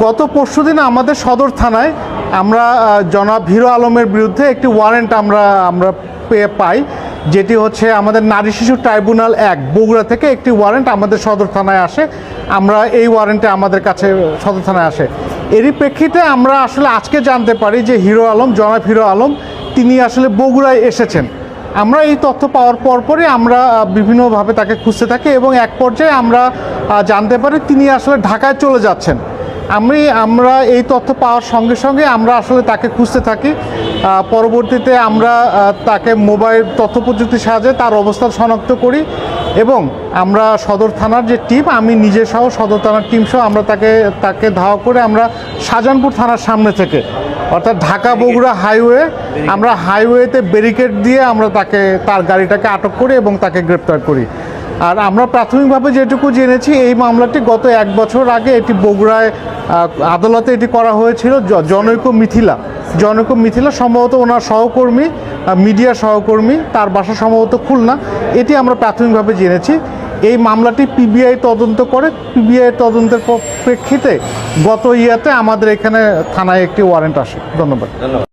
গত পরশুদিন আমাদের সদর থানায় আমরা জনাব হিরো আলমের বিরুদ্ধে একটি ওয়ারেন্ট আমরা পাই, যেটি হচ্ছে আমাদের নারী শিশু ট্রাইব্যুনাল 1 বগুড়া থেকে একটি ওয়ারেন্ট আমাদের সদর থানায় আসে। আমরা এই ওয়ারেন্টে আমাদের কাছে সদর থানায় আসে। এরই প্রেক্ষিতে আমরা আসলে আজকে জানতে পারি যে জনাব হিরো আলম তিনি আসলে বগুড়ায় এসেছেন। আমরা এই তথ্য পাওয়ার পরপরই আমরা বিভিন্নভাবে তাকে খুঁজতে থাকি এবং এক পর্যায়ে আমরা জানতে পারি তিনি আসলে ঢাকায় চলে যাচ্ছেন। আমরা এই তথ্য পাওয়ার সঙ্গে সঙ্গে আমরা আসলে তাকে খুঁজতে থাকি। পরবর্তীতে আমরা তাকে মোবাইল তথ্য প্রযুক্তির সাহায্যে তার অবস্থান শনাক্ত করি এবং আমরা সদর থানার যে টিম, আমি নিজে সহ সদর থানার টিম সহ আমরা তাকে ধাওয়া করে আমরা শাহজাহানপুর থানার সামনে থেকে, অর্থাৎ ঢাকা বগুড়া হাইওয়েতে ব্যারিকেড দিয়ে আমরা তার গাড়িটাকে আটক করি এবং তাকে গ্রেপ্তার করি। আর আমরা প্রাথমিকভাবে যেটুকু জেনেছি, এই মামলাটি গত 1 বছর আগে এটি বগুড়ায় আদালতে এটি করা হয়েছিল। জনৈক মিথিলা সম্ভবত ওনার সহকর্মী, মিডিয়া সহকর্মী, তার বাসা সম্ভবত খুলনা, এটি আমরা প্রাথমিকভাবে জেনেছি। এই মামলাটি পিবিআই তদন্ত করে। পিবিআই তদন্তের প্রেক্ষিতে গত ইয়াতে আমাদের এখানে থানায় একটি ওয়ারেন্ট আসে। ধন্যবাদ।